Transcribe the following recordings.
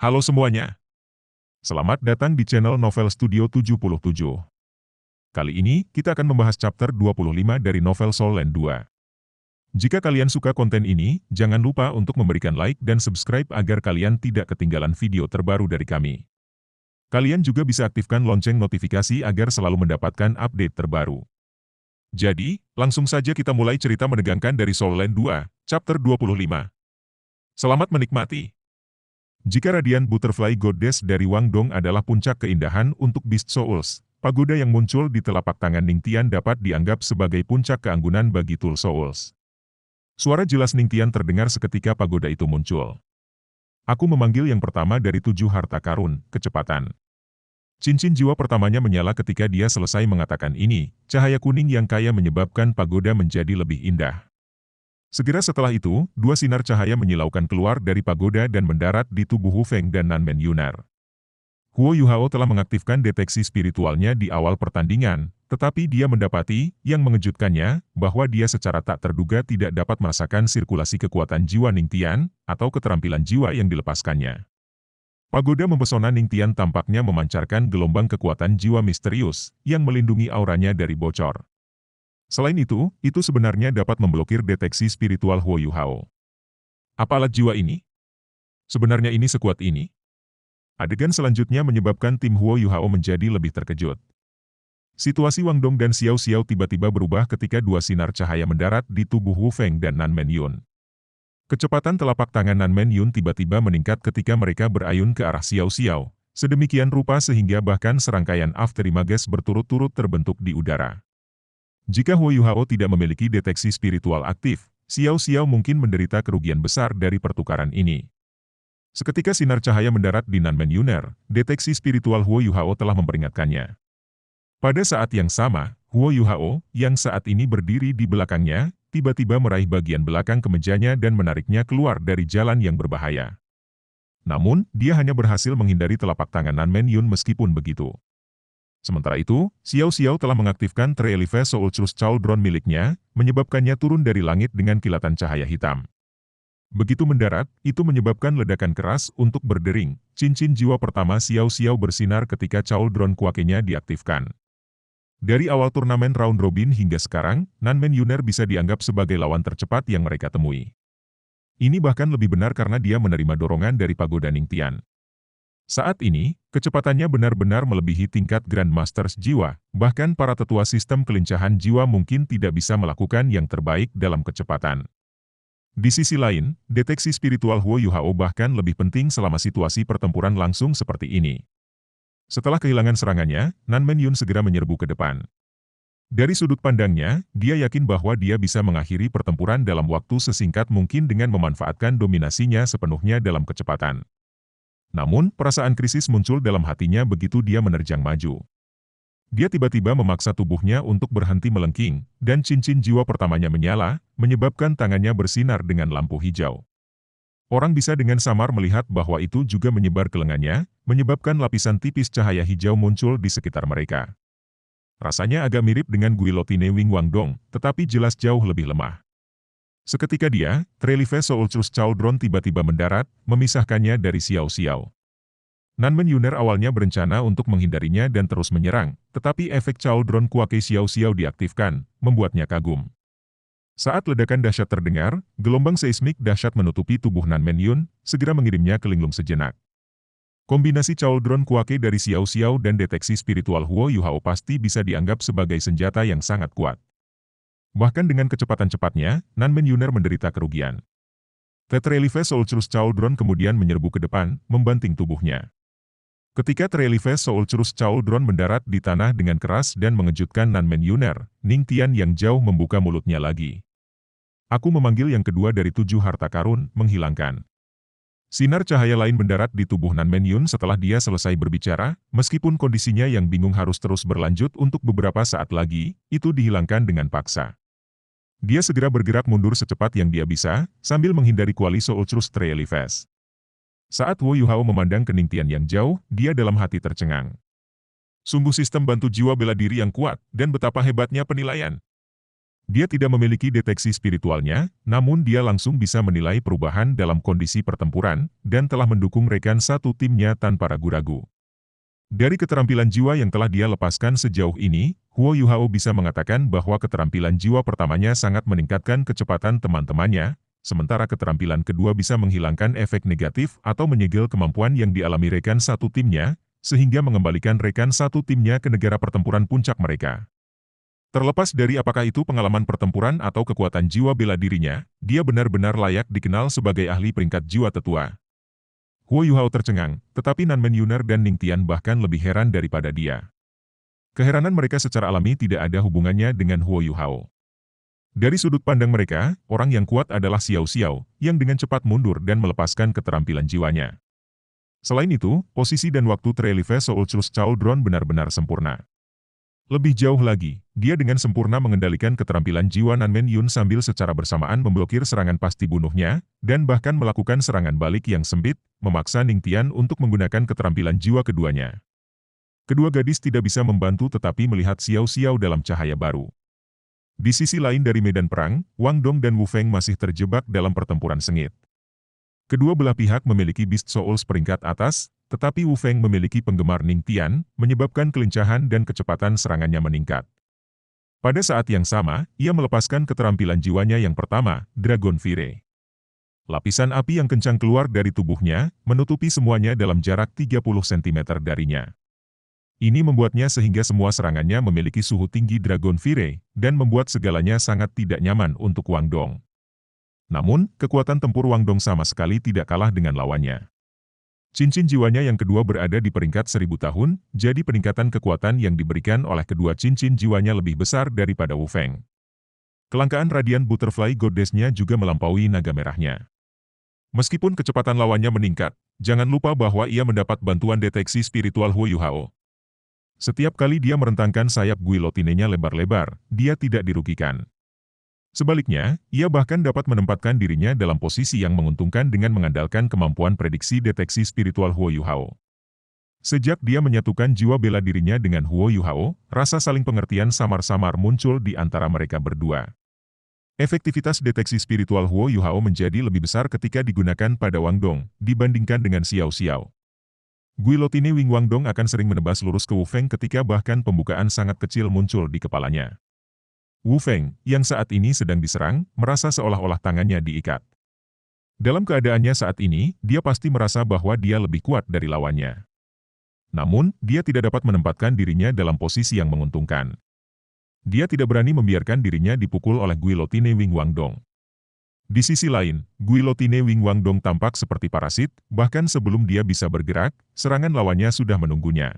Halo semuanya, selamat datang di channel Novel Studio 77. Kali ini, kita akan membahas chapter 25 dari novel Soul Land 2. Jika kalian suka konten ini, jangan lupa untuk memberikan like dan subscribe agar kalian tidak ketinggalan video terbaru dari kami. Kalian juga bisa aktifkan lonceng notifikasi agar selalu mendapatkan update terbaru. Jadi, langsung saja kita mulai cerita menegangkan dari Soul Land 2, chapter 25. Selamat menikmati. Jika Radiant Butterfly Goddess dari Wang Dong adalah puncak keindahan untuk Beast Souls, pagoda yang muncul di telapak tangan Ningtian dapat dianggap sebagai puncak keanggunan bagi Tool Souls. Suara jelas Ningtian terdengar seketika pagoda itu muncul. Aku memanggil yang pertama dari 7 harta karun, kecepatan. Cincin jiwa pertamanya menyala ketika dia selesai mengatakan ini, cahaya kuning yang kaya menyebabkan pagoda menjadi lebih indah. Segera setelah itu, 2 sinar cahaya menyilaukan keluar dari pagoda dan mendarat di tubuh Hu Feng dan Nanmen Yunar. Huo Yuhao telah mengaktifkan deteksi spiritualnya di awal pertandingan, tetapi dia mendapati, yang mengejutkannya, bahwa dia secara tak terduga tidak dapat merasakan sirkulasi kekuatan jiwa Ningtian, atau keterampilan jiwa yang dilepaskannya. Pagoda mempesona Ningtian tampaknya memancarkan gelombang kekuatan jiwa misterius, yang melindungi auranya dari bocor. Selain itu sebenarnya dapat memblokir deteksi spiritual Huo Yuhao. Apa alat jiwa ini? Sebenarnya ini sekuat ini? Adegan selanjutnya menyebabkan tim Huo Yuhao menjadi lebih terkejut. Situasi Wang Dong dan Xiao Xiao tiba-tiba berubah ketika 2 sinar cahaya mendarat di tubuh Hu Feng dan Nanmen Yun. Kecepatan telapak tangan Nanmen Yun tiba-tiba meningkat ketika mereka berayun ke arah Xiao Xiao, sedemikian rupa sehingga bahkan serangkaian afterimages berturut-turut terbentuk di udara. Jika Huo Yuhao tidak memiliki deteksi spiritual aktif, Xiao Xiao mungkin menderita kerugian besar dari pertukaran ini. Seketika sinar cahaya mendarat di Nanmen Yunar, deteksi spiritual Huo Yuhao telah memperingatkannya. Pada saat yang sama, Huo Yuhao, yang saat ini berdiri di belakangnya, tiba-tiba meraih bagian belakang kemejanya dan menariknya keluar dari jalan yang berbahaya. Namun, dia hanya berhasil menghindari telapak tangan Nanmen Yun meskipun begitu. Sementara itu, Xiao Xiao telah mengaktifkan Trelive Soul Truth Cauldron miliknya, menyebabkannya turun dari langit dengan kilatan cahaya hitam. Begitu mendarat, itu menyebabkan ledakan keras untuk berdering. Cincin jiwa pertama Xiao Xiao bersinar ketika Cauldron Kuakenya diaktifkan. Dari awal turnamen round robin hingga sekarang, Nanmen Yunar bisa dianggap sebagai lawan tercepat yang mereka temui. Ini bahkan lebih benar karena dia menerima dorongan dari pagoda Ningtian. Saat ini, kecepatannya benar-benar melebihi tingkat Grandmasters jiwa, bahkan para tetua sistem kelincahan jiwa mungkin tidak bisa melakukan yang terbaik dalam kecepatan. Di sisi lain, deteksi spiritual Huo Yuhao bahkan lebih penting selama situasi pertempuran langsung seperti ini. Setelah kehilangan serangannya, Nanmen Yun segera menyerbu ke depan. Dari sudut pandangnya, dia yakin bahwa dia bisa mengakhiri pertempuran dalam waktu sesingkat mungkin dengan memanfaatkan dominasinya sepenuhnya dalam kecepatan. Namun, perasaan krisis muncul dalam hatinya begitu dia menerjang maju. Dia tiba-tiba memaksa tubuhnya untuk berhenti melengking, dan cincin jiwa pertamanya menyala, menyebabkan tangannya bersinar dengan lampu hijau. Orang bisa dengan samar melihat bahwa itu juga menyebar ke lengannya, menyebabkan lapisan tipis cahaya hijau muncul di sekitar mereka. Rasanya agak mirip dengan guillotine Wing Wang Dong, tetapi jelas jauh lebih lemah. Seketika dia, Trelive Soul Truth Cauldron tiba-tiba mendarat, memisahkannya dari Xiao Xiao. Nanmen Yunar awalnya berencana untuk menghindarinya dan terus menyerang, tetapi efek Cauldron Kuake Xiao Xiao diaktifkan, membuatnya kagum. Saat ledakan dahsyat terdengar, gelombang seismik dahsyat menutupi tubuh Nanmen Yun, segera mengirimnya ke linglung sejenak. Kombinasi Cauldron Kuake dari Xiao Xiao dan deteksi spiritual Huo Yuhao pasti bisa dianggap sebagai senjata yang sangat kuat. Bahkan dengan kecepatan cepatnya, Nanmen Yunar menderita kerugian. Trelive Soul Truth Cauldron kemudian menyerbu ke depan, membanting tubuhnya. Ketika Trelive Soul Truth Cauldron mendarat di tanah dengan keras dan mengejutkan Nanmen Yunar, Ningtian yang jauh membuka mulutnya lagi. Aku memanggil yang kedua dari 7 harta karun, menghilangkan. Sinar cahaya lain mendarat di tubuh Nanmen Yun setelah dia selesai berbicara, meskipun kondisinya yang bingung harus terus berlanjut untuk beberapa saat lagi, itu dihilangkan dengan paksa. Dia segera bergerak mundur secepat yang dia bisa, sambil menghindari kuali Soul Truth Trelive. Saat Huo Yuhao memandang ke Ningtian yang jauh, dia dalam hati tercengang. Sungguh sistem bantu jiwa bela diri yang kuat, dan betapa hebatnya penilaian. Dia tidak memiliki deteksi spiritualnya, namun dia langsung bisa menilai perubahan dalam kondisi pertempuran, dan telah mendukung rekan satu timnya tanpa ragu-ragu. Dari keterampilan jiwa yang telah dia lepaskan sejauh ini, Huo Yuhao bisa mengatakan bahwa keterampilan jiwa pertamanya sangat meningkatkan kecepatan teman-temannya, sementara keterampilan kedua bisa menghilangkan efek negatif atau menyegel kemampuan yang dialami rekan satu timnya, sehingga mengembalikan rekan satu timnya ke negara pertempuran puncak mereka. Terlepas dari apakah itu pengalaman pertempuran atau kekuatan jiwa bela dirinya, dia benar-benar layak dikenal sebagai ahli peringkat jiwa tetua. Huo Yuhao tercengang, tetapi Nanmen Yuner dan Ning Tian bahkan lebih heran daripada dia. Keheranan mereka secara alami tidak ada hubungannya dengan Huo Yuhao. Dari sudut pandang mereka, orang yang kuat adalah Xiao Xiao, yang dengan cepat mundur dan melepaskan keterampilan jiwanya. Selain itu, posisi dan waktu Trelive Soul Chus Chao Drone benar-benar sempurna. Lebih jauh lagi, dia dengan sempurna mengendalikan keterampilan jiwa Nanmen Yun sambil secara bersamaan memblokir serangan pasti bunuhnya, dan bahkan melakukan serangan balik yang sempit, memaksa Ning Tian untuk menggunakan keterampilan jiwa keduanya. Kedua gadis tidak bisa membantu tetapi melihat Xiao Xiao dalam cahaya baru. Di sisi lain dari medan perang, Wang Dong dan Wu Feng masih terjebak dalam pertempuran sengit. Kedua belah pihak memiliki Beast Souls peringkat atas, tetapi Wu Feng memiliki penggemar Ning Tian, menyebabkan kelincahan dan kecepatan serangannya meningkat. Pada saat yang sama, ia melepaskan keterampilan jiwanya yang pertama, Dragon Fire. Lapisan api yang kencang keluar dari tubuhnya, menutupi semuanya dalam jarak 30 cm darinya. Ini membuatnya sehingga semua serangannya memiliki suhu tinggi Dragon Fire, dan membuat segalanya sangat tidak nyaman untuk Wang Dong. Namun, kekuatan tempur Wang Dong sama sekali tidak kalah dengan lawannya. Cincin jiwanya yang kedua berada di peringkat 1000 tahun, jadi peningkatan kekuatan yang diberikan oleh kedua cincin jiwanya lebih besar daripada Wu Feng. Kelangkaan Radiant Butterfly Goddess-nya juga melampaui naga merahnya. Meskipun kecepatan lawannya meningkat, jangan lupa bahwa ia mendapat bantuan deteksi spiritual Huo Yuhao. Setiap kali dia merentangkan sayap guillotine-nya lebar-lebar, dia tidak dirugikan. Sebaliknya, ia bahkan dapat menempatkan dirinya dalam posisi yang menguntungkan dengan mengandalkan kemampuan prediksi deteksi spiritual Huo Yuhao. Sejak dia menyatukan jiwa bela dirinya dengan Huo Yuhao, rasa saling pengertian samar-samar muncul di antara mereka berdua. Efektivitas deteksi spiritual Huo Yuhao menjadi lebih besar ketika digunakan pada Wang Dong, dibandingkan dengan Xiao Xiao. Guillotine Wing Wang Dong akan sering menebas lurus ke Wu Feng ketika bahkan pembukaan sangat kecil muncul di kepalanya. Wu Feng, yang saat ini sedang diserang, merasa seolah-olah tangannya diikat. Dalam keadaannya saat ini, dia pasti merasa bahwa dia lebih kuat dari lawannya. Namun, dia tidak dapat menempatkan dirinya dalam posisi yang menguntungkan. Dia tidak berani membiarkan dirinya dipukul oleh guillotine Wing Wang Dong. Di sisi lain, guillotine Wing Wang Dong tampak seperti parasit, bahkan sebelum dia bisa bergerak, serangan lawannya sudah menunggunya.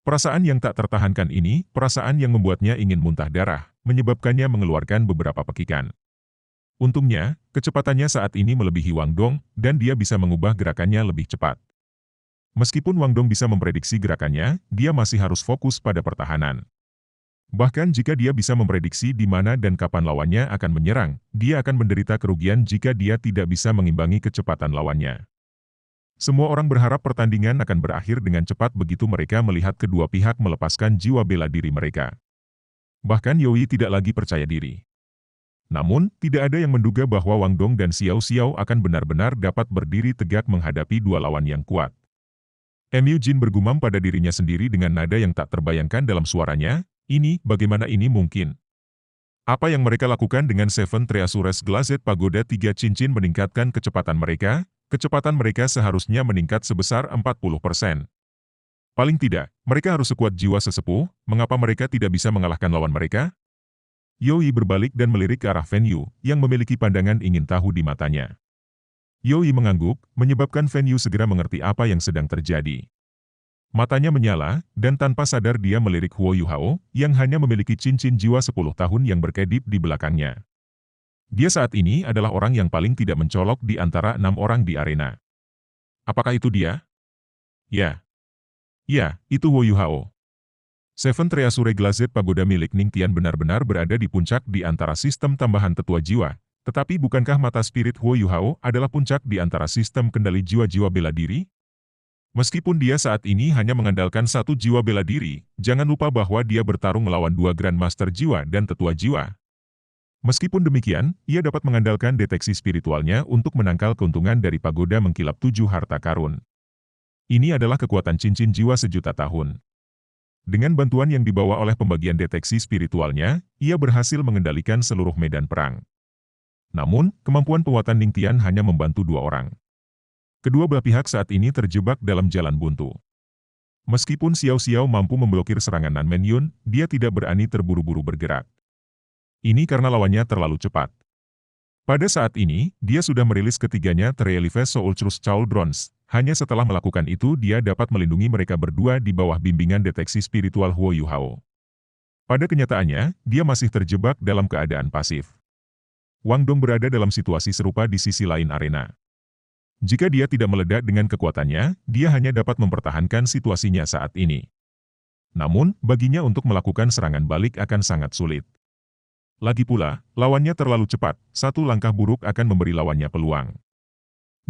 Perasaan yang tak tertahankan ini, perasaan yang membuatnya ingin muntah darah, menyebabkannya mengeluarkan beberapa pekikan. Untungnya, kecepatannya saat ini melebihi Wang Dong, dan dia bisa mengubah gerakannya lebih cepat. Meskipun Wang Dong bisa memprediksi gerakannya, dia masih harus fokus pada pertahanan. Bahkan jika dia bisa memprediksi di mana dan kapan lawannya akan menyerang, dia akan menderita kerugian jika dia tidak bisa mengimbangi kecepatan lawannya. Semua orang berharap pertandingan akan berakhir dengan cepat begitu mereka melihat kedua pihak melepaskan jiwa bela diri mereka. Bahkan Yoi tidak lagi percaya diri. Namun, tidak ada yang menduga bahwa Wang Dong dan Xiao Xiao akan benar-benar dapat berdiri tegak menghadapi dua lawan yang kuat. Mu Jin bergumam pada dirinya sendiri dengan nada yang tak terbayangkan dalam suaranya, bagaimana ini mungkin? Apa yang mereka lakukan dengan Seven Treasures Glazed Pagoda 3 cincin meningkatkan kecepatan mereka seharusnya meningkat sebesar 40%. Paling tidak, mereka harus sekuat jiwa sesepuh, mengapa mereka tidak bisa mengalahkan lawan mereka? Yoi berbalik dan melirik ke arah Fen Yu, yang memiliki pandangan ingin tahu di matanya. Yoi mengangguk, menyebabkan Fen Yu segera mengerti apa yang sedang terjadi. Matanya menyala, dan tanpa sadar dia melirik Huo Yuhao, yang hanya memiliki cincin jiwa 10 tahun yang berkedip di belakangnya. Dia saat ini adalah orang yang paling tidak mencolok di antara 6 orang di arena. Apakah itu dia? Ya. Ya, itu Huo Yuhao. Seven Treasure Glazed Pagoda milik Ning Tian benar-benar berada di puncak di antara sistem tambahan tetua jiwa, tetapi bukankah mata spirit Huo Yuhao adalah puncak di antara sistem kendali jiwa-jiwa bela diri? Meskipun dia saat ini hanya mengandalkan satu jiwa bela diri, jangan lupa bahwa dia bertarung melawan 2 Grandmaster jiwa dan tetua jiwa. Meskipun demikian, ia dapat mengandalkan deteksi spiritualnya untuk menangkal keuntungan dari pagoda mengkilap 7 harta karun. Ini adalah kekuatan cincin jiwa sejuta tahun. Dengan bantuan yang dibawa oleh pembagian deteksi spiritualnya, ia berhasil mengendalikan seluruh medan perang. Namun, kemampuan penguatan Ning Tian hanya membantu 2 orang. Kedua belah pihak saat ini terjebak dalam jalan buntu. Meskipun Xiao Xiao mampu memblokir serangan Nan Menyun, dia tidak berani terburu-buru bergerak. Ini karena lawannya terlalu cepat. Pada saat ini, dia sudah merilis ketiganya Relief Soul Trust Cauldrons. Hanya setelah melakukan itu dia dapat melindungi mereka berdua di bawah bimbingan deteksi spiritual Huo Yuhao. Pada kenyataannya, dia masih terjebak dalam keadaan pasif. Wang Dong berada dalam situasi serupa di sisi lain arena. Jika dia tidak meledak dengan kekuatannya, dia hanya dapat mempertahankan situasinya saat ini. Namun, baginya untuk melakukan serangan balik akan sangat sulit. Lagi pula, lawannya terlalu cepat, satu langkah buruk akan memberi lawannya peluang.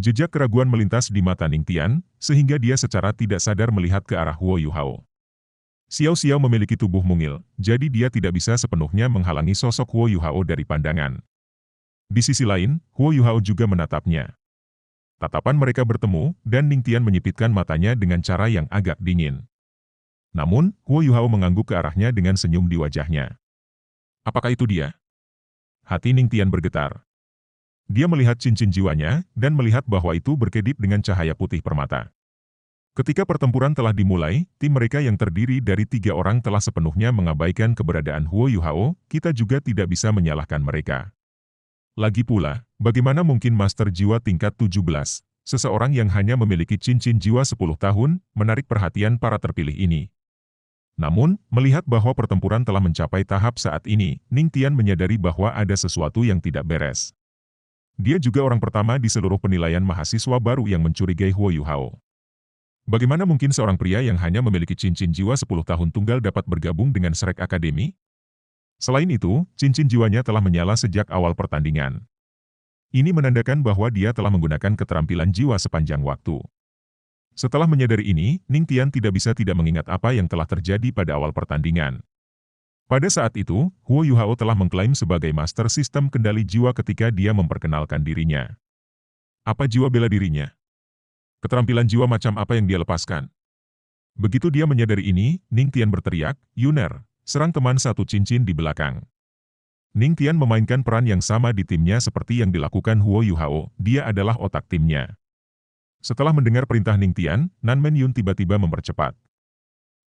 Jejak keraguan melintas di mata Ning Tian, sehingga dia secara tidak sadar melihat ke arah Huo Yuhao. Xiao Xiao memiliki tubuh mungil, jadi dia tidak bisa sepenuhnya menghalangi sosok Huo Yuhao dari pandangan. Di sisi lain, Huo Yuhao juga menatapnya. Tatapan mereka bertemu, dan Ning Tian menyipitkan matanya dengan cara yang agak dingin. Namun, Huo Yuhao mengangguk ke arahnya dengan senyum di wajahnya. Apakah itu dia? Hati Ning Tian bergetar. Dia melihat cincin jiwanya, dan melihat bahwa itu berkedip dengan cahaya putih permata. Ketika pertempuran telah dimulai, tim mereka yang terdiri dari 3 orang telah sepenuhnya mengabaikan keberadaan Huo Yuhao, kita juga tidak bisa menyalahkan mereka. Lagi pula, bagaimana mungkin Master Jiwa tingkat 17, seseorang yang hanya memiliki cincin jiwa 10 tahun, menarik perhatian para terpilih ini? Namun, melihat bahwa pertempuran telah mencapai tahap saat ini, Ning Tian menyadari bahwa ada sesuatu yang tidak beres. Dia juga orang pertama di seluruh penilaian mahasiswa baru yang mencurigai Huo Yuhao. Bagaimana mungkin seorang pria yang hanya memiliki cincin jiwa 10 tahun tunggal dapat bergabung dengan Shrek Academy? Selain itu, cincin jiwanya telah menyala sejak awal pertandingan. Ini menandakan bahwa dia telah menggunakan keterampilan jiwa sepanjang waktu. Setelah menyadari ini, Ning Tian tidak bisa tidak mengingat apa yang telah terjadi pada awal pertandingan. Pada saat itu, Huo Yuhao telah mengklaim sebagai master sistem kendali jiwa ketika dia memperkenalkan dirinya. Apa jiwa bela dirinya? Keterampilan jiwa macam apa yang dia lepaskan? Begitu dia menyadari ini, Ning Tian berteriak, "Yuner, serang teman satu cincin di belakang." Ning Tian memainkan peran yang sama di timnya seperti yang dilakukan Huo Yuhao, dia adalah otak timnya. Setelah mendengar perintah Ning Tian, Nan Menyun tiba-tiba mempercepat.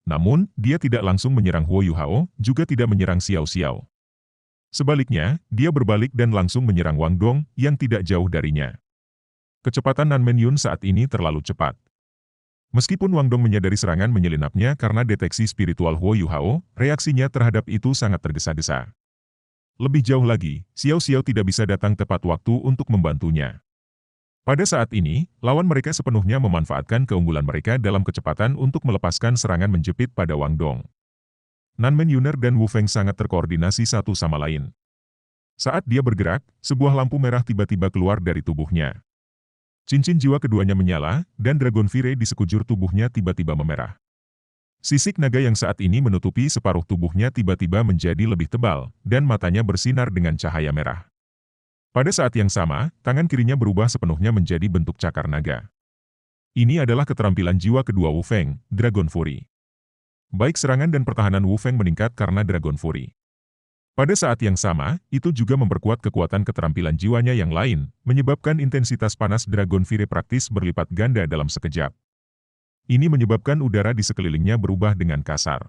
Namun, dia tidak langsung menyerang Huo Yuhao, juga tidak menyerang Xiao Xiao. Sebaliknya, dia berbalik dan langsung menyerang Wang Dong, yang tidak jauh darinya. Kecepatan Nan Menyun saat ini terlalu cepat. Meskipun Wang Dong menyadari serangan menyelinapnya karena deteksi spiritual Huo Yuhao, reaksinya terhadap itu sangat tergesa-gesa. Lebih jauh lagi, Xiao Xiao tidak bisa datang tepat waktu untuk membantunya. Pada saat ini, lawan mereka sepenuhnya memanfaatkan keunggulan mereka dalam kecepatan untuk melepaskan serangan menjepit pada Wang Dong. Nan Menyuner dan Wu Feng sangat terkoordinasi satu sama lain. Saat dia bergerak, sebuah lampu merah tiba-tiba keluar dari tubuhnya. Cincin jiwa keduanya menyala, dan Dragon Fire di sekujur tubuhnya tiba-tiba memerah. Sisik naga yang saat ini menutupi separuh tubuhnya tiba-tiba menjadi lebih tebal, dan matanya bersinar dengan cahaya merah. Pada saat yang sama, tangan kirinya berubah sepenuhnya menjadi bentuk cakar naga. Ini adalah keterampilan jiwa kedua Wu Feng, Dragon Fury. Baik serangan dan pertahanan Wu Feng meningkat karena Dragon Fury. Pada saat yang sama, itu juga memperkuat kekuatan keterampilan jiwanya yang lain, menyebabkan intensitas panas Dragon Fury praktis berlipat ganda dalam sekejap. Ini menyebabkan udara di sekelilingnya berubah dengan kasar.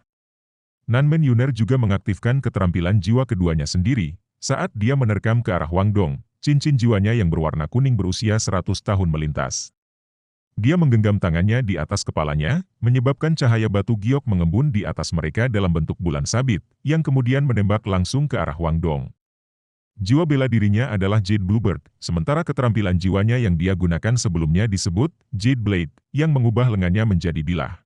Nan Menyuner juga mengaktifkan keterampilan jiwa keduanya sendiri, saat dia menerkam ke arah Wang Dong, cincin jiwanya yang berwarna kuning berusia 100 tahun melintas. Dia menggenggam tangannya di atas kepalanya, menyebabkan cahaya batu giok mengembun di atas mereka dalam bentuk bulan sabit, yang kemudian menembak langsung ke arah Wang Dong. Jiwa bela dirinya adalah Jade Bluebird, sementara keterampilan jiwanya yang dia gunakan sebelumnya disebut Jade Blade, yang mengubah lengannya menjadi bilah.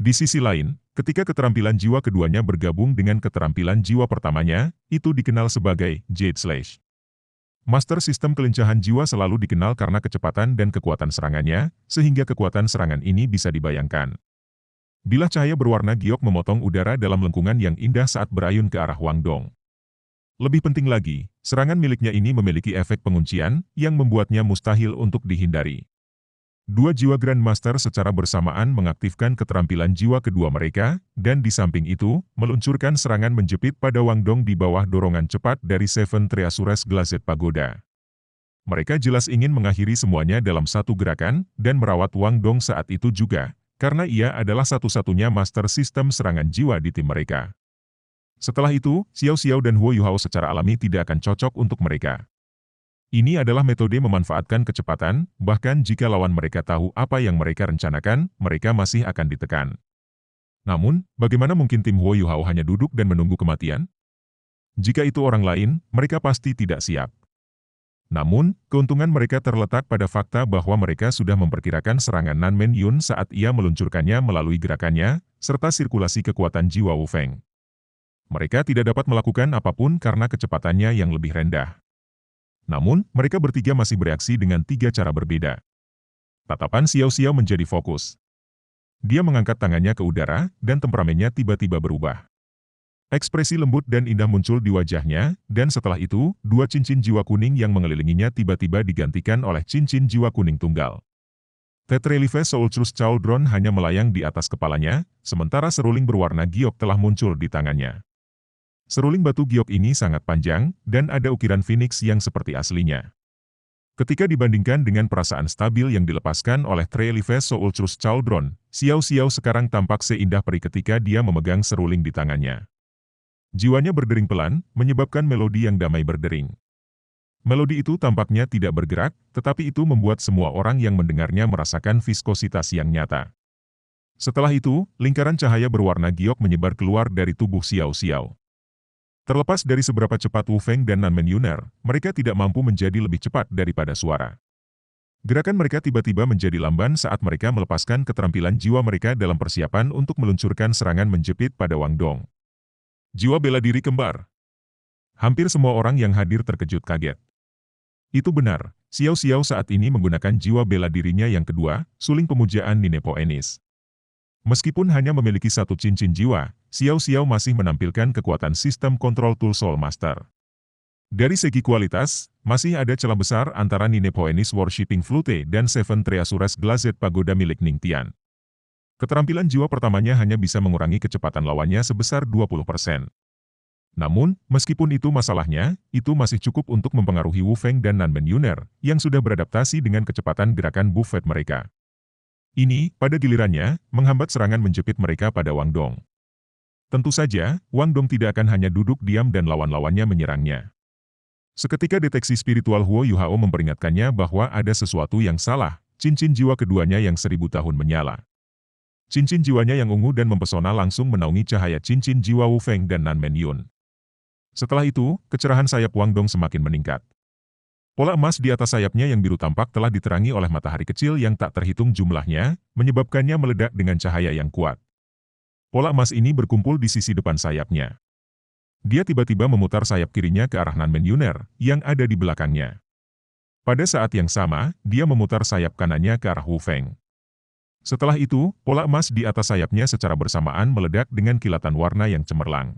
Di sisi lain, ketika keterampilan jiwa keduanya bergabung dengan keterampilan jiwa pertamanya, itu dikenal sebagai Jade Slash. Master sistem kelincahan jiwa selalu dikenal karena kecepatan dan kekuatan serangannya, sehingga kekuatan serangan ini bisa dibayangkan. Bilah cahaya berwarna giok memotong udara dalam lengkungan yang indah saat berayun ke arah Wang Dong. Lebih penting lagi, serangan miliknya ini memiliki efek penguncian yang membuatnya mustahil untuk dihindari. Dua jiwa Grandmaster secara bersamaan mengaktifkan keterampilan jiwa kedua mereka, dan di samping itu, meluncurkan serangan menjepit pada Wang Dong di bawah dorongan cepat dari Seven Treasures Glazed Pagoda. Mereka jelas ingin mengakhiri semuanya dalam satu gerakan, dan merawat Wang Dong saat itu juga, karena ia adalah satu-satunya master sistem serangan jiwa di tim mereka. Setelah itu, Xiao Xiao dan Huo Yuhao secara alami tidak akan cocok untuk mereka. Ini adalah metode memanfaatkan kecepatan, bahkan jika lawan mereka tahu apa yang mereka rencanakan, mereka masih akan ditekan. Namun, bagaimana mungkin tim Huo Yuhao hanya duduk dan menunggu kematian? Jika itu orang lain, mereka pasti tidak siap. Namun, keuntungan mereka terletak pada fakta bahwa mereka sudah memperkirakan serangan Nanmen Yun saat ia meluncurkannya melalui gerakannya, serta sirkulasi kekuatan jiwa Wu Feng. Mereka tidak dapat melakukan apapun karena kecepatannya yang lebih rendah. Namun, mereka bertiga masih bereaksi dengan tiga cara berbeda. Tatapan Xiao Xiao menjadi fokus. Dia mengangkat tangannya ke udara, dan temperamennya tiba-tiba berubah. Ekspresi lembut dan indah muncul di wajahnya, dan setelah itu, dua cincin jiwa kuning yang mengelilinginya tiba-tiba digantikan oleh cincin jiwa kuning tunggal. Tetrelive Soul Trust Cauldron hanya melayang di atas kepalanya, sementara seruling berwarna giok telah muncul di tangannya. Seruling batu giok ini sangat panjang, dan ada ukiran phoenix yang seperti aslinya. Ketika dibandingkan dengan perasaan stabil yang dilepaskan oleh Tetrelive Soul Trust Cauldron, Xiao Xiao sekarang tampak seindah peri ketika dia memegang seruling di tangannya. Jiwanya berdering pelan, menyebabkan melodi yang damai berdering. Melodi itu tampaknya tidak bergerak, tetapi itu membuat semua orang yang mendengarnya merasakan viskositas yang nyata. Setelah itu, lingkaran cahaya berwarna giok menyebar keluar dari tubuh Xiao Xiao. Terlepas dari seberapa cepat Wu Feng dan Nanmen Yuner, mereka tidak mampu menjadi lebih cepat daripada suara. Gerakan mereka tiba-tiba menjadi lamban saat mereka melepaskan keterampilan jiwa mereka dalam persiapan untuk meluncurkan serangan menjepit pada Wang Dong. Jiwa bela diri kembar. Hampir semua orang yang hadir terkejut kaget. Itu benar, Xiao Xiao saat ini menggunakan jiwa bela dirinya yang kedua, suling pemujaan Ninepo Enis. Meskipun hanya memiliki satu cincin jiwa, Xiao Xiao masih menampilkan kekuatan sistem kontrol Tool Soul Master. Dari segi kualitas, masih ada celah besar antara Ninepo Enis Worshipping Flute dan Seven Treasures Glazed Pagoda milik Ning Tian. Keterampilan jiwa pertamanya hanya bisa mengurangi kecepatan lawannya sebesar 20%. Namun, meskipun itu masalahnya, itu masih cukup untuk mempengaruhi Wu Feng dan Nanmen Yuner, yang sudah beradaptasi dengan kecepatan gerakan buffet mereka. Ini, pada gilirannya, menghambat serangan menjepit mereka pada Wang Dong. Tentu saja, Wang Dong tidak akan hanya duduk diam dan lawan-lawannya menyerangnya. Seketika deteksi spiritual Huo Yuhao memperingatkannya bahwa ada sesuatu yang salah, cincin jiwa keduanya yang 1000 tahun menyala. Cincin jiwanya yang ungu dan mempesona langsung menaungi cahaya cincin jiwa Wu Feng dan Nanmen Yun. Setelah itu, kecerahan sayap Wang Dong semakin meningkat. Pola emas di atas sayapnya yang biru tampak telah diterangi oleh matahari kecil yang tak terhitung jumlahnya, menyebabkannya meledak dengan cahaya yang kuat. Pola emas ini berkumpul di sisi depan sayapnya. Dia tiba-tiba memutar sayap kirinya ke arah Nanmen Yuner, yang ada di belakangnya. Pada saat yang sama, dia memutar sayap kanannya ke arah Wu Feng. Setelah itu, pola emas di atas sayapnya secara bersamaan meledak dengan kilatan warna yang cemerlang.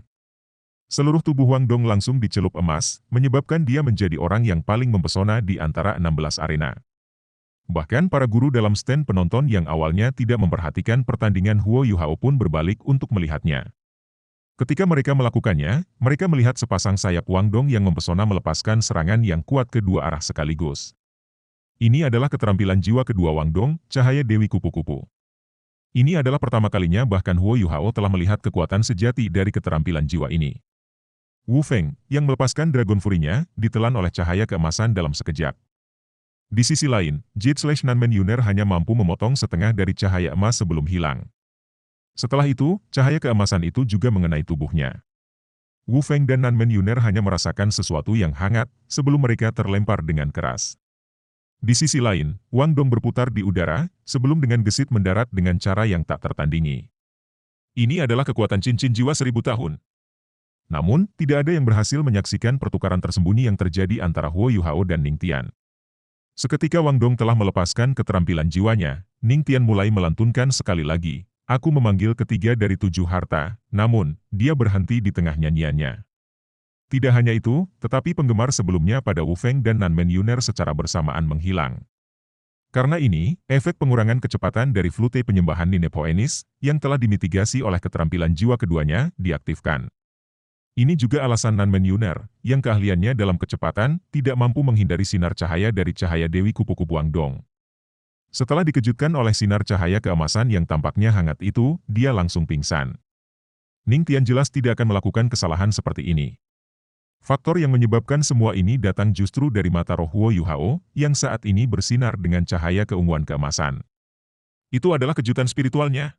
Seluruh tubuh Wang Dong langsung dicelup emas, menyebabkan dia menjadi orang yang paling mempesona di antara 16 arena. Bahkan para guru dalam stand penonton yang awalnya tidak memperhatikan pertandingan Huo Yuhao pun berbalik untuk melihatnya. Ketika mereka melakukannya, mereka melihat sepasang sayap Wang Dong yang mempesona melepaskan serangan yang kuat ke dua arah sekaligus. Ini adalah keterampilan jiwa kedua Wang Dong, cahaya Dewi Kupu-Kupu. Ini adalah pertama kalinya bahkan Huo Yuhao telah melihat kekuatan sejati dari keterampilan jiwa ini. Wu Feng, yang melepaskan Dragon Fury-nya, ditelan oleh cahaya keemasan dalam sekejap. Di sisi lain, Jade/Nanmen Yuner hanya mampu memotong setengah dari cahaya emas sebelum hilang. Setelah itu, cahaya keemasan itu juga mengenai tubuhnya. Wu Feng dan Nanmen Yuner hanya merasakan sesuatu yang hangat, sebelum mereka terlempar dengan keras. Di sisi lain, Wang Dong berputar di udara, sebelum dengan gesit mendarat dengan cara yang tak tertandingi. Ini adalah kekuatan cincin jiwa 1000 tahun. Namun, tidak ada yang berhasil menyaksikan pertukaran tersembunyi yang terjadi antara Huo Yuhao dan Ning Tian. Seketika Wang Dong telah melepaskan keterampilan jiwanya, Ning Tian mulai melantunkan sekali lagi, "Aku memanggil ketiga dari 7 harta," namun, dia berhenti di tengah nyanyiannya. Tidak hanya itu, tetapi penggemar sebelumnya pada Wu Feng dan Nanmen Yuner secara bersamaan menghilang. Karena ini, efek pengurangan kecepatan dari flute penyembahan Ninep Hoennis, yang telah dimitigasi oleh keterampilan jiwa keduanya, diaktifkan. Ini juga alasan Nanmen Yuner, yang keahliannya dalam kecepatan, tidak mampu menghindari sinar cahaya dari cahaya Dewi Kupu-Kupu Wangdong. Setelah dikejutkan oleh sinar cahaya keemasan yang tampaknya hangat itu, dia langsung pingsan. Ning Tian jelas tidak akan melakukan kesalahan seperti ini. Faktor yang menyebabkan semua ini datang justru dari mata roh Huo Yuhao, yang saat ini bersinar dengan cahaya keunguan keemasan. Itu adalah kejutan spiritualnya.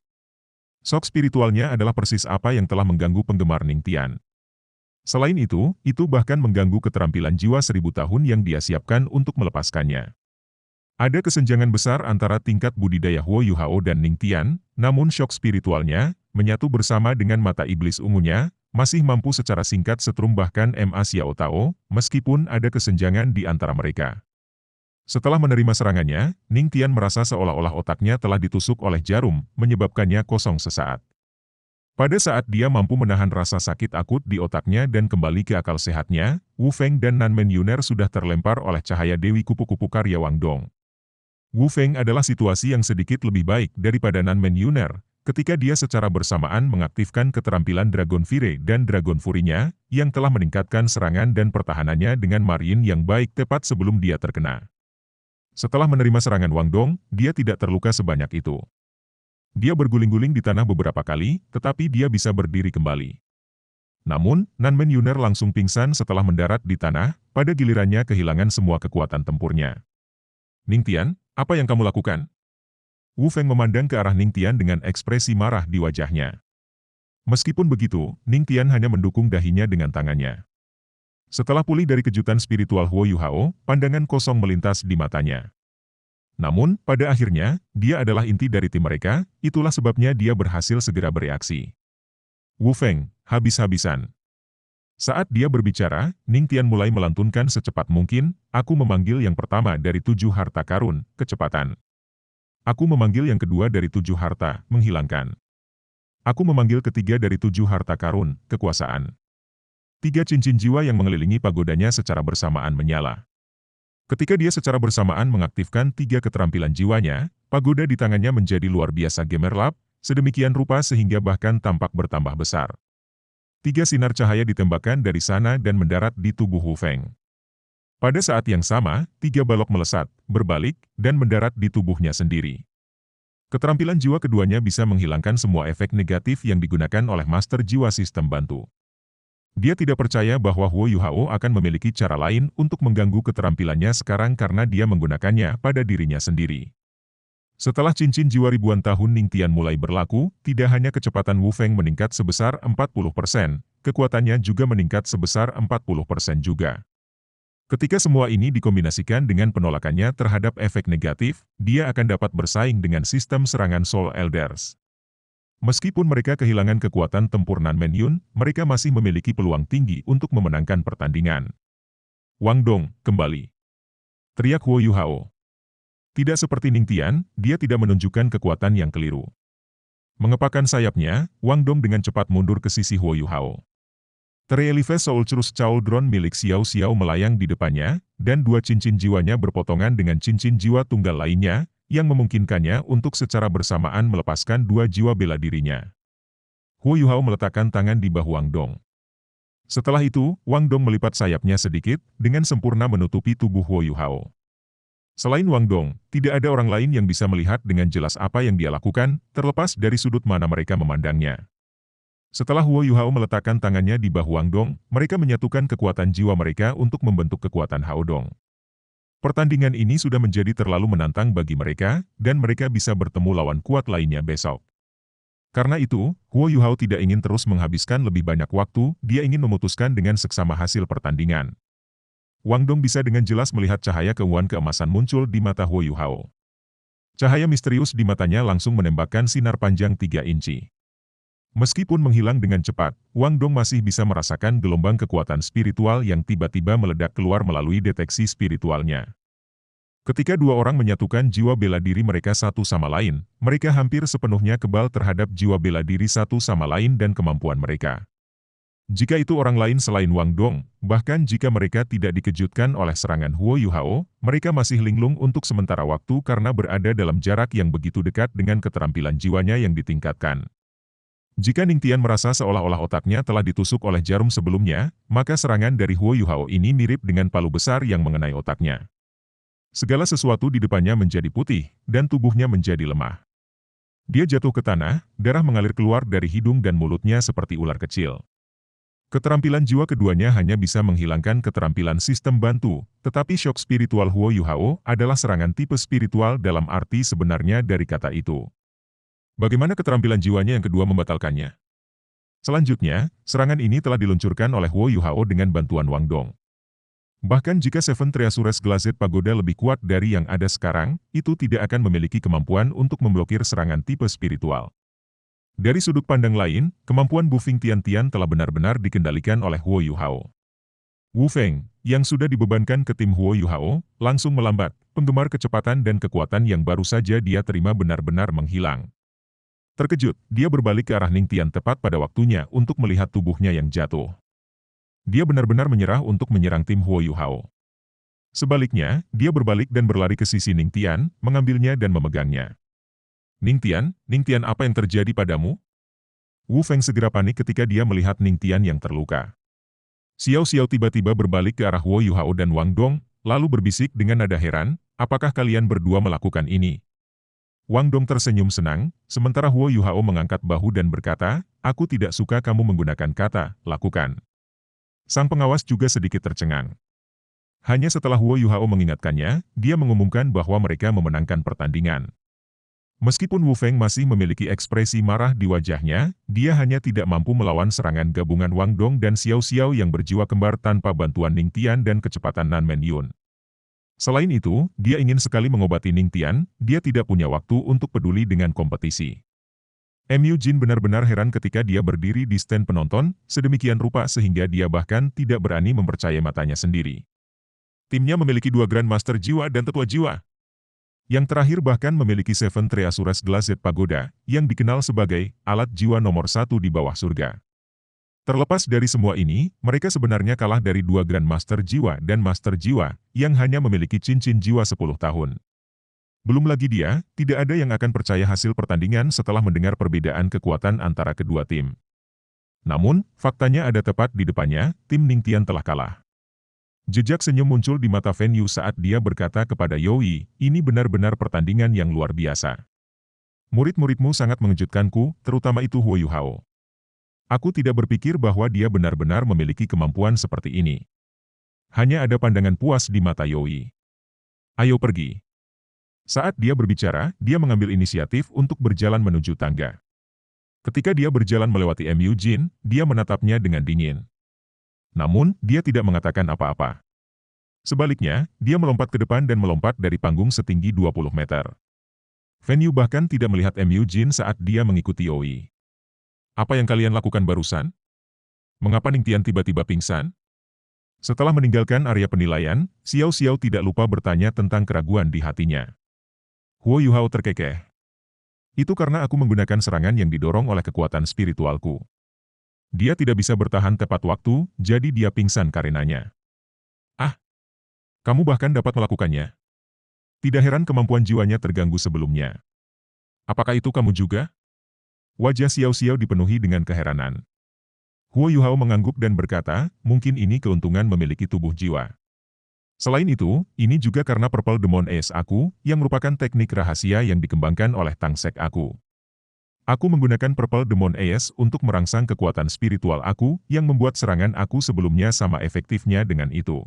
Shock spiritualnya adalah persis apa yang telah mengganggu penggemar Ning Tian. Selain itu bahkan mengganggu keterampilan jiwa 1000 tahun yang dia siapkan untuk melepaskannya. Ada kesenjangan besar antara tingkat budidaya Huo Yuhao dan Ning Tian, namun shock spiritualnya, menyatu bersama dengan mata iblis ungunya, masih mampu secara singkat setrum bahkan Ma Xiao Tao, meskipun ada kesenjangan di antara mereka. Setelah menerima serangannya, Ning Tian merasa seolah-olah otaknya telah ditusuk oleh jarum, menyebabkannya kosong sesaat. Pada saat dia mampu menahan rasa sakit akut di otaknya dan kembali ke akal sehatnya, Wu Feng dan Nanmen Yuner sudah terlempar oleh cahaya Dewi Kupu-Kupu karya Wangdong. Wu Feng adalah situasi yang sedikit lebih baik daripada Nanmen Yuner, ketika dia secara bersamaan mengaktifkan keterampilan Dragon Fire dan Dragon Fury-nya, yang telah meningkatkan serangan dan pertahanannya dengan margin yang baik tepat sebelum dia terkena. Setelah menerima serangan Wangdong, dia tidak terluka sebanyak itu. Dia berguling-guling di tanah beberapa kali, tetapi dia bisa berdiri kembali. Namun, Nanmen Yuner langsung pingsan setelah mendarat di tanah, pada gilirannya kehilangan semua kekuatan tempurnya. Ning Tian, apa yang kamu lakukan? Wu Feng memandang ke arah Ning Tian dengan ekspresi marah di wajahnya. Meskipun begitu, Ning Tian hanya mendukung dahinya dengan tangannya. Setelah pulih dari kejutan spiritual Huo Yuhao, pandangan kosong melintas di matanya. Namun, pada akhirnya, dia adalah inti dari tim mereka, itulah sebabnya dia berhasil segera bereaksi. Wu Feng, habis-habisan. Saat dia berbicara, Ning Tian mulai melantunkan secepat mungkin, aku memanggil yang pertama dari 7 harta karun, kecepatan. Aku memanggil yang kedua dari 7 harta, menghilangkan. Aku memanggil ketiga dari 7 harta karun, kekuasaan. 3 cincin jiwa yang mengelilingi pagodanya secara bersamaan menyala. Ketika dia secara bersamaan mengaktifkan 3 keterampilan jiwanya, pagoda di tangannya menjadi luar biasa gemerlap, sedemikian rupa sehingga bahkan tampak bertambah besar. 3 sinar cahaya ditembakkan dari sana dan mendarat di tubuh Wu Feng. Pada saat yang sama, 3 balok melesat, berbalik, dan mendarat di tubuhnya sendiri. Keterampilan jiwa keduanya bisa menghilangkan semua efek negatif yang digunakan oleh Master Jiwa Sistem Bantu. Dia tidak percaya bahwa Huo Yuhao akan memiliki cara lain untuk mengganggu keterampilannya sekarang karena dia menggunakannya pada dirinya sendiri. Setelah cincin jiwa ribuan tahun Ning Tian mulai berlaku, tidak hanya kecepatan Wu Feng meningkat sebesar 40%, kekuatannya juga meningkat sebesar 40% juga. Ketika semua ini dikombinasikan dengan penolakannya terhadap efek negatif, dia akan dapat bersaing dengan sistem serangan Soul Elders. Meskipun mereka kehilangan kekuatan tempur Nanmen Yun, mereka masih memiliki peluang tinggi untuk memenangkan pertandingan. Wangdong, kembali. Teriak Huo Yuhao. Tidak seperti Ning Tian, dia tidak menunjukkan kekuatan yang keliru. Mengepakkan sayapnya, Wangdong dengan cepat mundur ke sisi Huo Yuhao. Terelieve Soul Crus Cauldron milik Xiao Xiao melayang di depannya, dan 2 cincin jiwanya berpotongan dengan cincin jiwa tunggal lainnya, yang memungkinkannya untuk secara bersamaan melepaskan 2 jiwa bela dirinya. Huo Yuhao meletakkan tangan di bahu Wangdong. Setelah itu, Wangdong melipat sayapnya sedikit, dengan sempurna menutupi tubuh Huo Yuhao. Selain Wangdong, tidak ada orang lain yang bisa melihat dengan jelas apa yang dia lakukan, terlepas dari sudut mana mereka memandangnya. Setelah Huo Yuhao meletakkan tangannya di bahu Wangdong, mereka menyatukan kekuatan jiwa mereka untuk membentuk kekuatan Haodong. Pertandingan ini sudah menjadi terlalu menantang bagi mereka, dan mereka bisa bertemu lawan kuat lainnya besok. Karena itu, Huo Yuhao tidak ingin terus menghabiskan lebih banyak waktu, dia ingin memutuskan dengan seksama hasil pertandingan. Wangdong bisa dengan jelas melihat cahaya keunguan keemasan muncul di mata Huo Yuhao. Cahaya misterius di matanya langsung menembakkan sinar panjang 3 inci. Meskipun menghilang dengan cepat, Wangdong masih bisa merasakan gelombang kekuatan spiritual yang tiba-tiba meledak keluar melalui deteksi spiritualnya. Ketika 2 orang menyatukan jiwa bela diri mereka satu sama lain, mereka hampir sepenuhnya kebal terhadap jiwa bela diri satu sama lain dan kemampuan mereka. Jika itu orang lain selain Wang Dong, bahkan jika mereka tidak dikejutkan oleh serangan Huo Yuhao, mereka masih linglung untuk sementara waktu karena berada dalam jarak yang begitu dekat dengan keterampilan jiwanya yang ditingkatkan. Jika Ningtian merasa seolah-olah otaknya telah ditusuk oleh jarum sebelumnya, maka serangan dari Huo Yuhao ini mirip dengan palu besar yang mengenai otaknya. Segala sesuatu di depannya menjadi putih, dan tubuhnya menjadi lemah. Dia jatuh ke tanah, darah mengalir keluar dari hidung dan mulutnya seperti ular kecil. Keterampilan jiwa keduanya hanya bisa menghilangkan keterampilan sistem bantu, tetapi shock spiritual Huo Yuhao adalah serangan tipe spiritual dalam arti sebenarnya dari kata itu. Bagaimana keterampilan jiwanya yang kedua membatalkannya? Selanjutnya, serangan ini telah diluncurkan oleh Huo Yuhao dengan bantuan Wang Dong. Bahkan jika Seven Treasures Glazed Pagoda lebih kuat dari yang ada sekarang, itu tidak akan memiliki kemampuan untuk memblokir serangan tipe spiritual. Dari sudut pandang lain, kemampuan Bufeng Tian-Tian telah benar-benar dikendalikan oleh Huo Yuhao. Wu Feng, yang sudah dibebankan ke tim Huo Yuhao, langsung melambat, penggemar kecepatan dan kekuatan yang baru saja dia terima benar-benar menghilang. Terkejut, dia berbalik ke arah Ningtian tepat pada waktunya untuk melihat tubuhnya yang jatuh. Dia benar-benar menyerah untuk menyerang tim Huo Yuhao. Sebaliknya, dia berbalik dan berlari ke sisi Ningtian, mengambilnya dan memegangnya. Ningtian, apa yang terjadi padamu? Wu Feng segera panik ketika dia melihat Ningtian yang terluka. Xiao Xiao tiba-tiba berbalik ke arah Huo Yuhao dan Wang Dong, lalu berbisik dengan nada heran, apakah kalian berdua melakukan ini? Wang Dong tersenyum senang, sementara Huo Yuhao mengangkat bahu dan berkata, aku tidak suka kamu menggunakan kata, lakukan. Sang pengawas juga sedikit tercengang. Hanya setelah Huo Yuhao mengingatkannya, dia mengumumkan bahwa mereka memenangkan pertandingan. Meskipun Wu Feng masih memiliki ekspresi marah di wajahnya, dia hanya tidak mampu melawan serangan gabungan Wang Dong dan Xiao Xiao yang berjiwa kembar tanpa bantuan Ningtian dan kecepatan Nan Men-yun. Selain itu, dia ingin sekali mengobati Ningtian, dia tidak punya waktu untuk peduli dengan kompetisi. Mu Jin benar-benar heran ketika dia berdiri di stand penonton, sedemikian rupa sehingga dia bahkan tidak berani mempercayai matanya sendiri. Timnya memiliki 2 Grandmaster jiwa dan tetua jiwa. Yang terakhir bahkan memiliki Seven Treasures Glazed Pagoda, yang dikenal sebagai alat jiwa nomor 1 di bawah surga. Terlepas dari semua ini, mereka sebenarnya kalah dari 2 Grandmaster jiwa dan Master jiwa, yang hanya memiliki cincin jiwa 10 tahun. Belum lagi dia, tidak ada yang akan percaya hasil pertandingan setelah mendengar perbedaan kekuatan antara kedua tim. Namun, faktanya ada tepat di depannya, tim Ningtian telah kalah. Jejak senyum muncul di mata Fan Yu saat dia berkata kepada Yoi, ini benar-benar pertandingan yang luar biasa. Murid-muridmu sangat mengejutkanku, terutama itu Huo Yuhao. Aku tidak berpikir bahwa dia benar-benar memiliki kemampuan seperti ini. Hanya ada pandangan puas di mata Yoi. Ayo pergi. Saat dia berbicara, dia mengambil inisiatif untuk berjalan menuju tangga. Ketika dia berjalan melewati Mu Jin, dia menatapnya dengan dingin. Namun, dia tidak mengatakan apa-apa. Sebaliknya, dia melompat ke depan dan melompat dari panggung setinggi 20 meter. Fan Yu bahkan tidak melihat Mu Jin saat dia mengikuti Yoi. Apa yang kalian lakukan barusan? Mengapa Ningtian tiba-tiba pingsan? Setelah meninggalkan area penilaian, Xiao Xiao tidak lupa bertanya tentang keraguan di hatinya. Huo Yuhao terkekeh. Itu karena aku menggunakan serangan yang didorong oleh kekuatan spiritualku. Dia tidak bisa bertahan tepat waktu, jadi dia pingsan karenanya. Ah, kamu bahkan dapat melakukannya. Tidak heran kemampuan jiwanya terganggu sebelumnya. Apakah itu kamu juga? Wajah Xiao Xiao dipenuhi dengan keheranan. Huo Yuhao mengangguk dan berkata, mungkin ini keuntungan memiliki tubuh jiwa. Selain itu, ini juga karena Purple Demon Ace aku, yang merupakan teknik rahasia yang dikembangkan oleh Tang Sek aku. Aku menggunakan Purple Demon Ace untuk merangsang kekuatan spiritual aku, yang membuat serangan aku sebelumnya sama efektifnya dengan itu.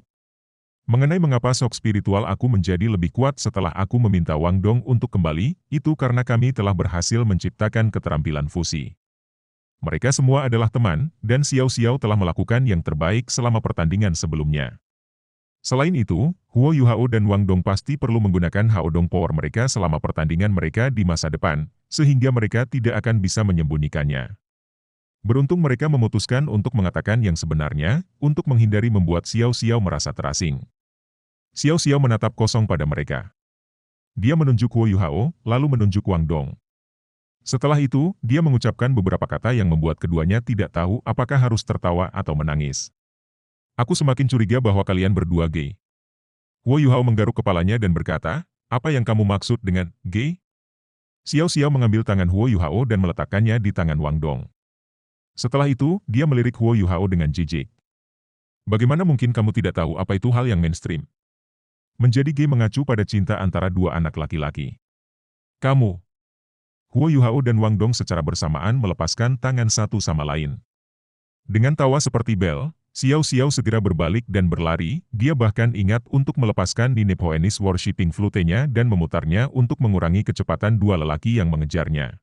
Mengenai mengapa shock spiritual aku menjadi lebih kuat setelah aku meminta Wang Dong untuk kembali, itu karena kami telah berhasil menciptakan keterampilan fusi. Mereka semua adalah teman, dan Xiao Xiao telah melakukan yang terbaik selama pertandingan sebelumnya. Selain itu, Huo Yuhao dan Wang Dong pasti perlu menggunakan Haodong Power mereka selama pertandingan mereka di masa depan, sehingga mereka tidak akan bisa menyembunyikannya. Beruntung mereka memutuskan untuk mengatakan yang sebenarnya, untuk menghindari membuat Xiao Xiao merasa terasing. Xiao Xiao menatap kosong pada mereka. Dia menunjuk Huo Yuhao, lalu menunjuk Wang Dong. Setelah itu, dia mengucapkan beberapa kata yang membuat keduanya tidak tahu apakah harus tertawa atau menangis. Aku semakin curiga bahwa kalian berdua gay. Huo Yuhao menggaruk kepalanya dan berkata, apa yang kamu maksud dengan gay? Xiao Xiao mengambil tangan Huo Yuhao dan meletakkannya di tangan Wang Dong. Setelah itu, dia melirik Huo Yuhao dengan jijik. Bagaimana mungkin kamu tidak tahu apa itu hal yang mainstream? Menjadi gay mengacu pada cinta antara dua anak laki-laki. Kamu. Huo Yuhao dan Wang Dong secara bersamaan melepaskan tangan satu sama lain. Dengan tawa seperti bel, Xiao Xiao segera berbalik dan berlari, dia bahkan ingat untuk melepaskan di Nephoenix Worshipping Flute-nya dan memutarnya untuk mengurangi kecepatan dua lelaki yang mengejarnya.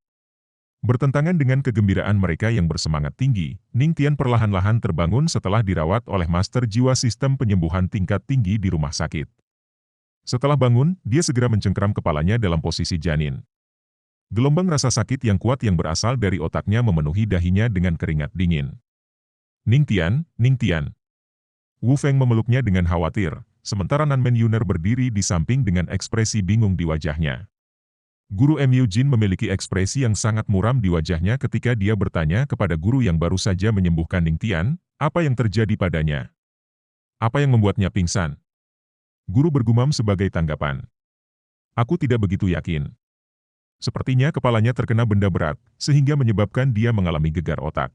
Bertentangan dengan kegembiraan mereka yang bersemangat tinggi, Ning Tian perlahan-lahan terbangun setelah dirawat oleh Master Jiwa Sistem Penyembuhan tingkat tinggi di rumah sakit. Setelah bangun, dia segera mencengkeram kepalanya dalam posisi janin. Gelombang rasa sakit yang kuat yang berasal dari otaknya memenuhi dahinya dengan keringat dingin. Ning Tian, Ning Tian. Wu Feng memeluknya dengan khawatir, sementara Nanmen Yuner berdiri di samping dengan ekspresi bingung di wajahnya. Guru Mu Jin memiliki ekspresi yang sangat muram di wajahnya ketika dia bertanya kepada guru yang baru saja menyembuhkan Ning Tian, apa yang terjadi padanya? Apa yang membuatnya pingsan? Guru bergumam sebagai tanggapan. Aku tidak begitu yakin. Sepertinya kepalanya terkena benda berat, sehingga menyebabkan dia mengalami gegar otak.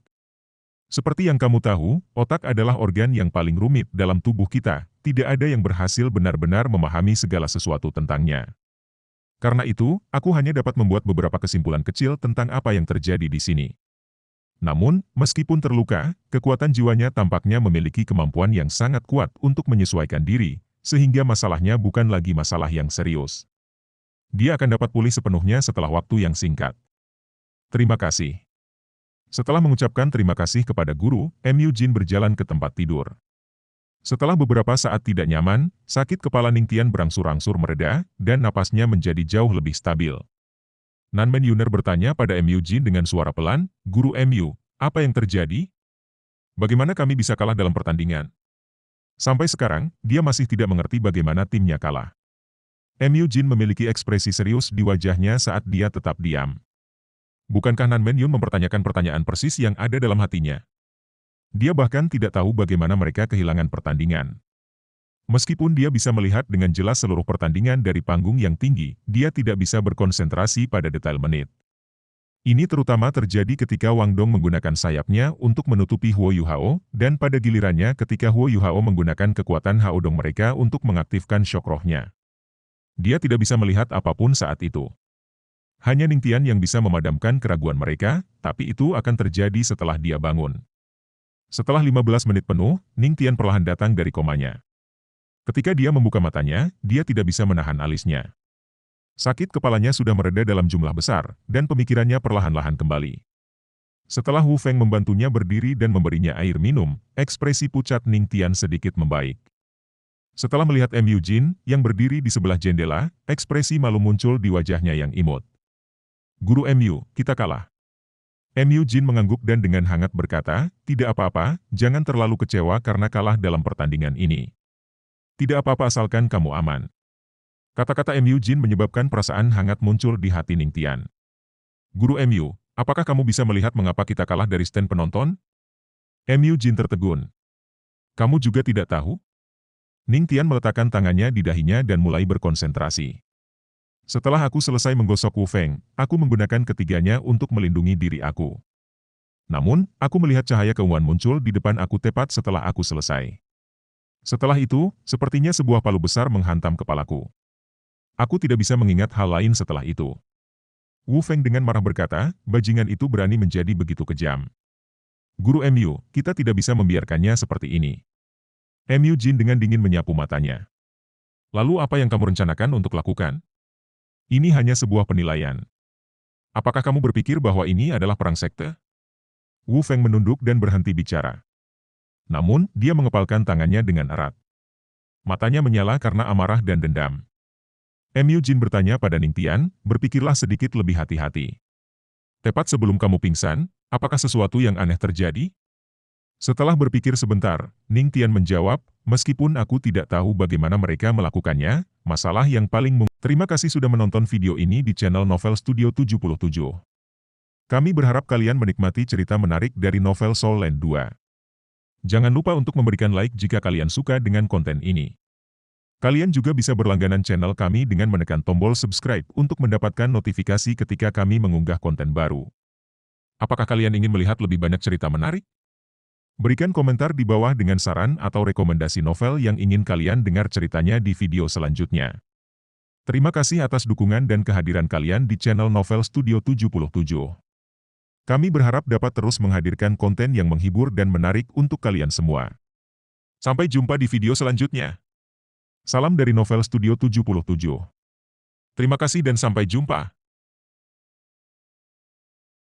Seperti yang kamu tahu, otak adalah organ yang paling rumit dalam tubuh kita, tidak ada yang berhasil benar-benar memahami segala sesuatu tentangnya. Karena itu, aku hanya dapat membuat beberapa kesimpulan kecil tentang apa yang terjadi di sini. Namun, meskipun terluka, kekuatan jiwanya tampaknya memiliki kemampuan yang sangat kuat untuk menyesuaikan diri, sehingga masalahnya bukan lagi masalah yang serius. Dia akan dapat pulih sepenuhnya setelah waktu yang singkat. Terima kasih. Setelah mengucapkan terima kasih kepada guru, Mu Jin berjalan ke tempat tidur. Setelah beberapa saat tidak nyaman, sakit kepala Ning Tian berangsur-angsur mereda, dan napasnya menjadi jauh lebih stabil. Nanmen Yuner bertanya pada Mu Jin dengan suara pelan, Guru Mu, apa yang terjadi? Bagaimana kami bisa kalah dalam pertandingan? Sampai sekarang, dia masih tidak mengerti bagaimana timnya kalah. Mu Jin memiliki ekspresi serius di wajahnya saat dia tetap diam. Bukankah Nanmen Yun mempertanyakan pertanyaan persis yang ada dalam hatinya? Dia bahkan tidak tahu bagaimana mereka kehilangan pertandingan. Meskipun dia bisa melihat dengan jelas seluruh pertandingan dari panggung yang tinggi, dia tidak bisa berkonsentrasi pada detail menit. Ini terutama terjadi ketika Wang Dong menggunakan sayapnya untuk menutupi Huo Yuhao, dan pada gilirannya ketika Huo Yuhao menggunakan kekuatan Hao Dong mereka untuk mengaktifkan shock rohnya. Dia tidak bisa melihat apapun saat itu. Hanya Ning Tian yang bisa memadamkan keraguan mereka, tapi itu akan terjadi setelah dia bangun. Setelah 15 menit penuh, Ning Tian perlahan datang dari komanya. Ketika dia membuka matanya, dia tidak bisa menahan alisnya. Sakit kepalanya sudah mereda dalam jumlah besar, dan pemikirannya perlahan-lahan kembali. Setelah Wu Feng membantunya berdiri dan memberinya air minum, ekspresi pucat Ning Tian sedikit membaik. Setelah melihat Mu Jin, yang berdiri di sebelah jendela, ekspresi malu muncul di wajahnya yang imut. Guru Mu, kita kalah. Mu Jin mengangguk dan dengan hangat berkata, tidak apa-apa, jangan terlalu kecewa karena kalah dalam pertandingan ini. Tidak apa-apa asalkan kamu aman. Kata-kata Mu Jin menyebabkan perasaan hangat muncul di hati Ning Tian. Guru Mu, apakah kamu bisa melihat mengapa kita kalah dari stand penonton? Mu Jin tertegun. Kamu juga tidak tahu? Ning Tian meletakkan tangannya di dahinya dan mulai berkonsentrasi. Setelah aku selesai menggosok Wu Feng, aku menggunakan ketiganya untuk melindungi diri aku. Namun, aku melihat cahaya keunguan muncul di depan aku tepat setelah aku selesai. Setelah itu, sepertinya sebuah palu besar menghantam kepalaku. Aku tidak bisa mengingat hal lain setelah itu. Wu Feng dengan marah berkata, bajingan itu berani menjadi begitu kejam. Guru Mu, kita tidak bisa membiarkannya seperti ini. Mu Jin dengan dingin menyapu matanya. Lalu apa yang kamu rencanakan untuk lakukan? Ini hanya sebuah penilaian. Apakah kamu berpikir bahwa ini adalah perang sekte? Wu Feng menunduk dan berhenti bicara. Namun, dia mengepalkan tangannya dengan erat. Matanya menyala karena amarah dan dendam. Mu Jin bertanya pada Ning Tian, berpikirlah sedikit lebih hati-hati. Tepat sebelum kamu pingsan, apakah sesuatu yang aneh terjadi? Setelah berpikir sebentar, Ning Tian menjawab, meskipun aku tidak tahu bagaimana mereka melakukannya, masalah yang paling Terima kasih sudah menonton video ini di channel Novel Studio 77. Kami berharap kalian menikmati cerita menarik dari novel Soul Land 2. Jangan lupa untuk memberikan like jika kalian suka dengan konten ini. Kalian juga bisa berlangganan channel kami dengan menekan tombol subscribe untuk mendapatkan notifikasi ketika kami mengunggah konten baru. Apakah kalian ingin melihat lebih banyak cerita menarik? Berikan komentar di bawah dengan saran atau rekomendasi novel yang ingin kalian dengar ceritanya di video selanjutnya. Terima kasih atas dukungan dan kehadiran kalian di channel Novel Studio 77. Kami berharap dapat terus menghadirkan konten yang menghibur dan menarik untuk kalian semua. Sampai jumpa di video selanjutnya. Salam dari Novel Studio 77. Terima kasih dan sampai jumpa.